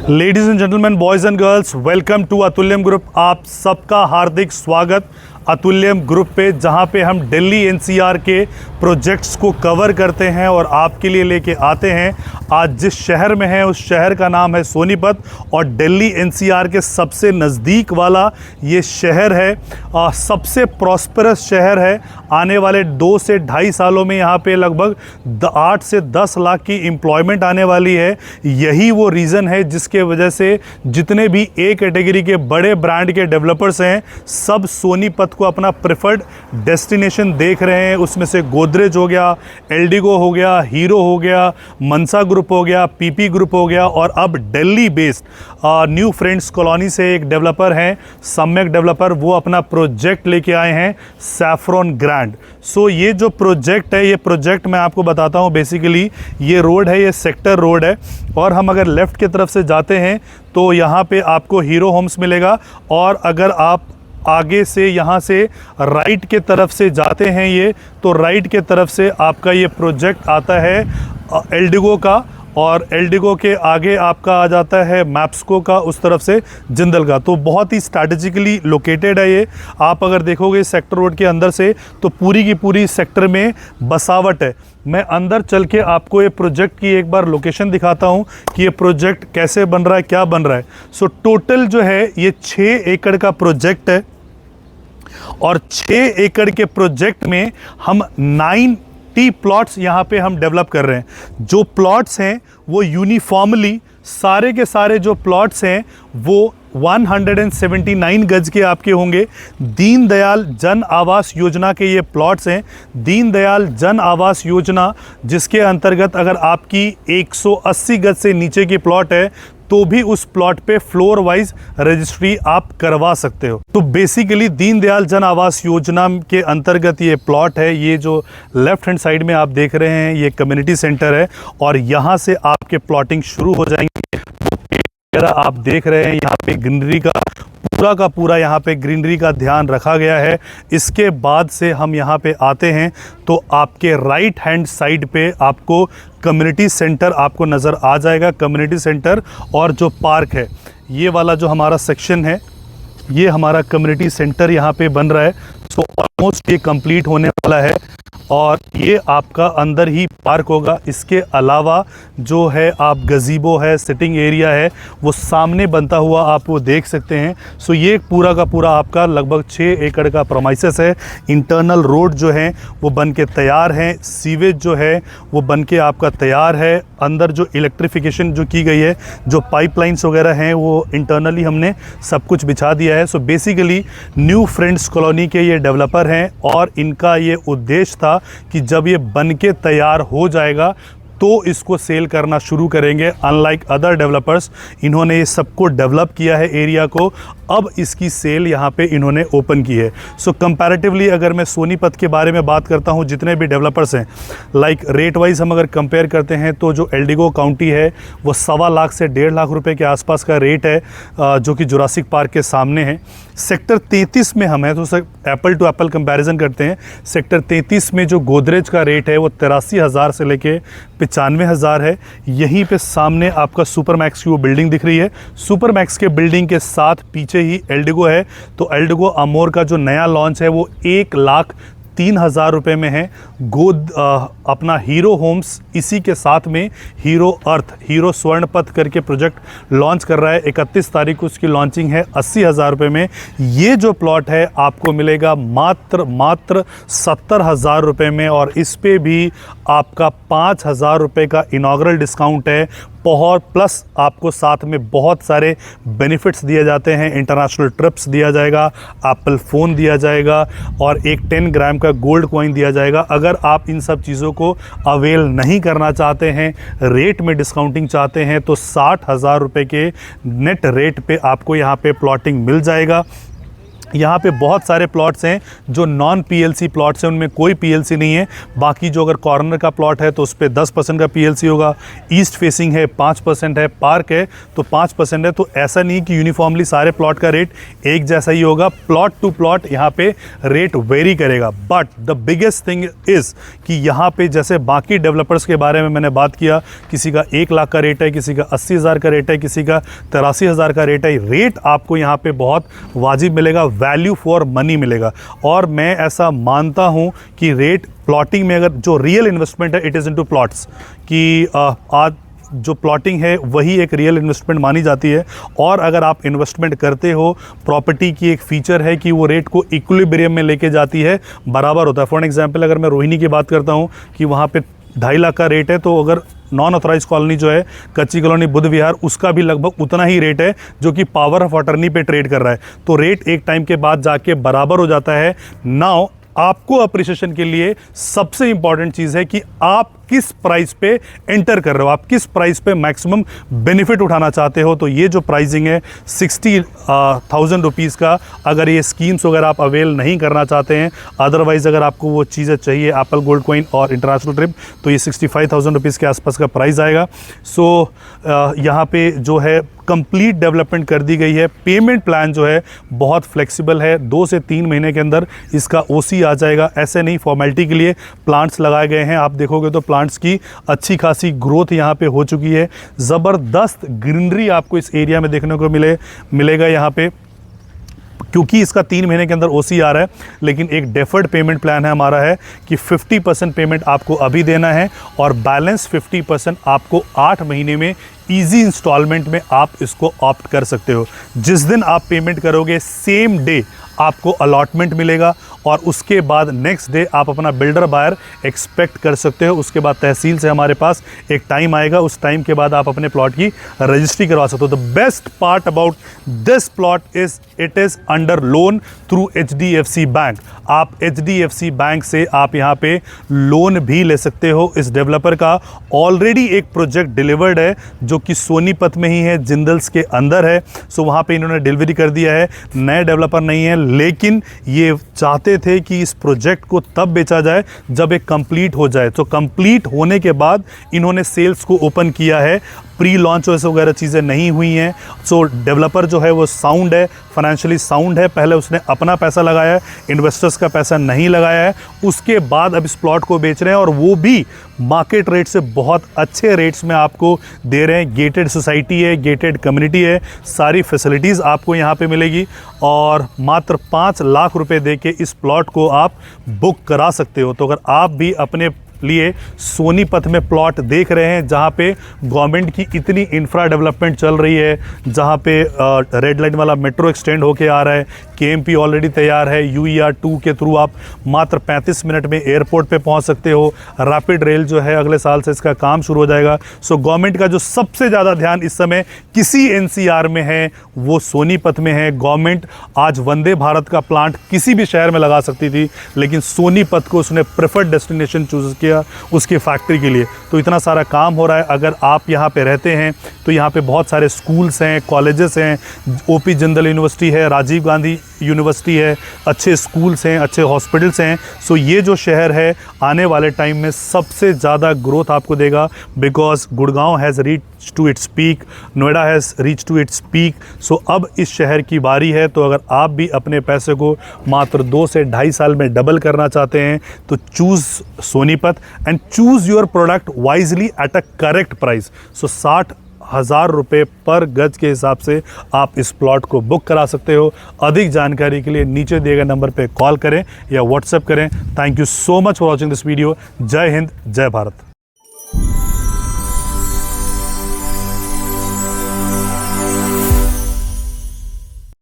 Ladies and gentleman, boys and girls, welcome to Atulyam group. आप सबका हार्दिक स्वागत अतुल्यम ग्रुप पे, जहाँ पे हम दिल्ली एनसीआर के प्रोजेक्ट्स को कवर करते हैं और आपके लिए लेके आते हैं। आज जिस शहर में है उस शहर का नाम है सोनीपत और दिल्ली एनसीआर के सबसे नज़दीक वाला ये शहर है। सबसे प्रॉस्परस शहर है। आने वाले 2 से ढाई सालों में यहाँ पे लगभग 8 से 10 लाख की एम्प्लॉयमेंट आने वाली है। यही वो रीज़न है जिसके वजह से जितने भी ए कैटेगरी के बड़े ब्रांड के डेवलपर्स हैं सब सोनीपत को अपना प्रेफर्ड डेस्टिनेशन देख रहे हैं। उसमें से गोदरेज हो गया, एल्डिगो हो गया, हीरो हो गया, मनसा ग्रुप हो गया, पीपी ग्रुप हो गया और अब Delhi based new friends colony से एक डेवलपर हैं, सम्यक डेवलपर, वो अपना प्रोजेक्ट लेके आए हैं सैफ्रॉन ग्रैंड। सो ये जो प्रोजेक्ट है, ये प्रोजेक्ट मैं आपको बताता हूँ। बेसिकली ये रोड है, ये सेक्टर रोड है और हम अगर लेफ़्ट की तरफ से जाते हैं तो यहाँ पे आपको हीरो होम्स मिलेगा और अगर आप आगे से यहाँ से राइट के तरफ से जाते हैं ये तो राइट के तरफ से आपका ये प्रोजेक्ट आता है एल्डिगो का और एल्डिगो के आगे आपका आ जाता है मैप्सको का, उस तरफ से जिंदल का। तो बहुत ही स्ट्रैटेजिकली लोकेटेड है ये। आप अगर देखोगे सेक्टर रोड के अंदर से तो पूरी की पूरी सेक्टर में बसावट है। मैं अंदर चल के आपको ये प्रोजेक्ट की एक बार लोकेशन दिखाता हूँ कि ये प्रोजेक्ट कैसे बन रहा है, क्या बन रहा है। सो टोटल जो है ये 6 एकड़ का प्रोजेक्ट है और 6 एकड़ के प्रोजेक्ट में हम 90 प्लॉट्स यहाँ पे हम डेवलप कर रहे हैं। जो प्लॉट्स हैं वो यूनिफॉर्मली सारे के सारे जो प्लॉट्स हैं वो 179 गज के आपके होंगे। दीनदयाल जन आवास योजना के ये प्लॉट्स हैं। दीनदयाल जन आवास योजना जिसके अंतर्गत अगर आपकी 180 गज से नीचे की प्लॉट है तो भी उस प्लॉट पे फ्लोर वाइज रजिस्ट्री आप करवा सकते हो। तो बेसिकली दीनदयाल जन आवास योजना के अंतर्गत ये प्लॉट है। ये जो लेफ्ट हैंड साइड में आप देख रहे हैं ये कम्युनिटी सेंटर है और यहाँ से आपके प्लॉटिंग शुरू हो जाएंगे। आप देख रहे हैं यहाँ पे ग्रीनरी का पूरा यहाँ पे ग्रीनरी का ध्यान रखा गया है। इसके बाद से हम यहाँ पे आते हैं तो आपके राइट हैंड साइड पे आपको कम्युनिटी सेंटर आपको नज़र आ जाएगा। कम्युनिटी सेंटर और जो पार्क है, ये वाला जो हमारा सेक्शन है, ये हमारा कम्युनिटी सेंटर यहाँ पे बन रहा है। सो ऑलमोस्ट ये कंप्लीट होने वाला है और ये आपका अंदर ही पार्क होगा। इसके अलावा जो है आप गजीबो है, सिटिंग एरिया है, वो सामने बनता हुआ आप वो देख सकते हैं। सो ये पूरा का पूरा आपका लगभग 6 एकड़ का प्रोमाइसेस है। इंटरनल रोड जो है वो बन के तैयार हैं। सीवेज जो है वो बन के आपका तैयार है। अंदर जो इलेक्ट्रिफिकेशन जो की गई है, जो पाइपलाइंस वगैरह हैं वो इंटरनली हमने सब कुछ बिछा दिया है। So basically new friends colony के ये डेवलपर हैं और इनका ये उद्देश्य था कि जब ये बन के तैयार हो जाएगा तो इसको सेल करना शुरू करेंगे। अनलाइक अदर डेवलपर्स, इन्होंने ये सबको डेवलप किया है एरिया को, अब इसकी सेल यहाँ पे इन्होंने ओपन की है। सो कंपैरेटिवली अगर मैं सोनीपत के बारे में बात करता हूँ, जितने भी डेवलपर्स हैं, लाइक रेट वाइज हम अगर कंपेयर करते हैं तो जो एल्डिगो काउंटी है वो 1.25 लाख से 1.5 लाख रुपए के आसपास का रेट है, जो कि जुरासिक पार्क के सामने है। सेक्टर 33 में हम हैं तो एप्पल टू एप्पल कंपैरिजन करते हैं। सेक्टर 33 में जो गोदरेज का रेट है वो 83,000 से लेके 95,000 है। यहीं पे सामने आपका सुपर मैक्स की वो बिल्डिंग दिख रही है। सुपर मैक्स के बिल्डिंग के साथ पीछे ही एल्डिगो है। तो एल्डिगो अमोर का जो नया लॉन्च है वो 1,03,000 रुपये में है। अपना हीरो होम्स इसी के साथ में हीरो अर्थ, हीरो स्वर्णपथ करके प्रोजेक्ट लॉन्च कर रहा है। 31 तारीख को उसकी लॉन्चिंग है 80,000 रुपये में। ये जो प्लॉट है आपको मिलेगा मात्र 70,000 रुपये में और इस पे भी आपका 5,000 रुपये का इनॉग्रल डिस्काउंट है। बहुत प्लस आपको साथ में बहुत सारे बेनिफिट्स दिए जाते हैं। इंटरनेशनल ट्रिप्स दिया जाएगा, एप्पल फ़ोन दिया जाएगा और एक 10 ग्राम का गोल्ड कॉइन दिया जाएगा। अगर आप इन सब चीज़ों को अवेल नहीं करना चाहते हैं, रेट में डिस्काउंटिंग चाहते हैं, तो 60,000 रुपये के नेट रेट पे आपको यहाँ पे प्लॉटिंग मिल जाएगा। यहाँ पे बहुत सारे प्लॉट्स हैं जो नॉन पीएलसी प्लॉट्स हैं, उनमें कोई पीएलसी नहीं है। बाकी जो अगर कॉर्नर का प्लॉट है तो उस पर 10% का पीएलसी होगा, ईस्ट फेसिंग है 5% है, पार्क है तो 5% है। तो ऐसा नहीं कि यूनिफॉर्मली सारे प्लॉट का रेट एक जैसा ही होगा, प्लॉट टू प्लॉट यहाँ पे रेट वेरी करेगा। But the biggest thing is कि यहाँ पे जैसे बाकी डेवलपर्स के बारे में मैंने बात किया, किसी का 1 लाख का रेट है, किसी का 80,000 का रेट है, किसी का 83,000 का रेट है। रेट आपको यहाँ पे बहुत वाजिब मिलेगा, वैल्यू फॉर मनी मिलेगा। और मैं ऐसा मानता हूं कि रेट प्लॉटिंग में अगर जो रियल इन्वेस्टमेंट है इट इज़ इनटू प्लॉट्स, कि आज जो प्लॉटिंग है वही एक रियल इन्वेस्टमेंट मानी जाती है। और अगर आप इन्वेस्टमेंट करते हो, प्रॉपर्टी की एक फीचर है कि वो रेट को इक्विलिब्रियम में लेके जाती है, बराबर होता है। फॉर एग्जांपल अगर मैं रोहिणी की बात करता हूँ कि वहाँ पे 2.5 लाख का रेट है, तो अगर नॉन ऑथराइज कॉलोनी जो है कच्ची कॉलोनी बुद्ध विहार, उसका भी लगभग उतना ही रेट है जो कि पावर ऑफ अटर्नी पे ट्रेड कर रहा है। तो रेट एक टाइम के बाद जाके बराबर हो जाता है। नाउ आपको अप्रिसिएशन के लिए सबसे इंपॉर्टेंट चीज़ है कि आप किस प्राइस पे एंटर कर रहे हो, आप किस प्राइस पे मैक्सिमम बेनिफिट उठाना चाहते हो। तो ये जो प्राइसिंग है 60,000 रुपीज़ का, अगर ये स्कीम्स वगैरह आप अवेल नहीं करना चाहते हैं, अदरवाइज़ अगर आपको वो चीज़ें चाहिए एप्पल गोल्ड कॉइन और इंटरनेशनल ट्रिप, तो ये 65,000 रुपीज़ के आसपास का प्राइस आएगा। सो यहाँ पे जो है कंप्लीट डेवलपमेंट कर दी गई है। पेमेंट प्लान जो है बहुत फ्लेक्सिबल है, 2 से 3 महीने के अंदर इसका ओसी आ जाएगा। ऐसे नहीं, फॉर्मेलिटी के लिए प्लांट्स लगाए गए हैं। आप देखोगे तो प्लांट्स की अच्छी खासी ग्रोथ यहाँ पे हो चुकी है। ज़बरदस्त ग्रीनरी आपको इस एरिया में देखने को मिलेगा यहाँ पे, क्योंकि इसका 3 महीने के अंदर ओसी आ रहा है। लेकिन एक डेफर्ड पेमेंट प्लान है हमारा, है कि 50% पेमेंट आपको अभी देना है और बैलेंस 50% आपको 8 महीने में ईजी इंस्टॉलमेंट में आप इसको ऑप्ट कर सकते हो। जिस दिन आप पेमेंट करोगे सेम डे आपको अलॉटमेंट मिलेगा और उसके बाद नेक्स्ट डे आप अपना बिल्डर बायर एक्सपेक्ट कर सकते हो। उसके बाद तहसील से हमारे पास एक टाइम आएगा, उस टाइम के बाद आप अपने प्लॉट की रजिस्ट्री करवा सकते हो। The best part about this plot is it is under loan through HDFC bank. आप HDFC बैंक से आप यहाँ पे लोन भी ले सकते हो। इस डेवलपर का ऑलरेडी एक प्रोजेक्ट डिलीवर्ड है जो कि सोनीपत में ही है, जिंदल्स के अंदर है। सो वहाँ पे इन्होंने डिलीवरी कर दिया है। नए डेवलपर नहीं है, लेकिन ये चाहते थे कि इस प्रोजेक्ट को तब बेचा जाए जब एक कंप्लीट हो जाए। तो कंप्लीट होने के बाद इन्होंने सेल्स को ओपन किया है। प्री लॉन्च वगैरह चीज़ें नहीं हुई हैं। सो डेवलपर जो है वो साउंड है, फाइनेंशियली साउंड है। पहले उसने अपना पैसा लगाया है, इन्वेस्टर्स का पैसा नहीं लगाया है। उसके बाद अब इस प्लॉट को बेच रहे हैं और वो भी मार्केट रेट से बहुत अच्छे रेट्स में आपको दे रहे हैं। गेटेड सोसाइटी है, गेटेड कम्युनिटी है, सारी फैसिलिटीज़ आपको यहाँ पे मिलेगी और मात्र 5 लाख रुपए दे के इस प्लॉट को आप बुक करा सकते हो। तो अगर आप भी अपने लिए सोनीपत में प्लॉट देख रहे हैं जहां पे गवर्नमेंट की इतनी इंफ्रा डेवलपमेंट चल रही है, जहां पे रेड लाइन वाला मेट्रो एक्सटेंड होके आ रहा है, KMP ऑलरेडी तैयार है, UER 2 के थ्रू आप मात्र 35 मिनट में एयरपोर्ट पे पहुंच सकते हो। रैपिड रेल जो है अगले साल से इसका काम शुरू हो जाएगा। सो गवर्नमेंट का जो सबसे ज़्यादा ध्यान इस समय किसी NCR में है वो सोनीपत में है। गवर्नमेंट आज वंदे भारत का प्लांट किसी भी शहर में लगा सकती थी, लेकिन सोनीपत को उसने प्रेफर्ड डेस्टिनेशन चूज किया उसकी फैक्ट्री के लिए। तो इतना सारा काम हो रहा है। अगर आप यहाँ पे रहते हैं तो यहाँ पे बहुत सारे स्कूल्स हैं, कॉलेजेस हैं, OP जिंदल यूनिवर्सिटी है, राजीव गांधी यूनिवर्सिटी है, अच्छे स्कूल्स हैं, अच्छे हॉस्पिटल्स हैं। सो ये जो शहर है आने वाले टाइम में सबसे ज़्यादा ग्रोथ आपको देगा, because Gurgaon has reach to its peak, Noida has reach to its peak. So अब इस शहर की बारी है। तो अगर आप भी अपने पैसे को मात्र 2 से 2.5 साल में डबल करना चाहते हैं तो choose Sonipat and choose your product wisely at a correct price. So 60,000 रुपये पर गज के हिसाब से आप इस प्लॉट को बुक करा सकते हो। अधिक जानकारी के लिए नीचे दिए गए नंबर पे कॉल करें या व्हाट्सएप करें। Thank you so much for watching this video. जय हिंद, जय भारत।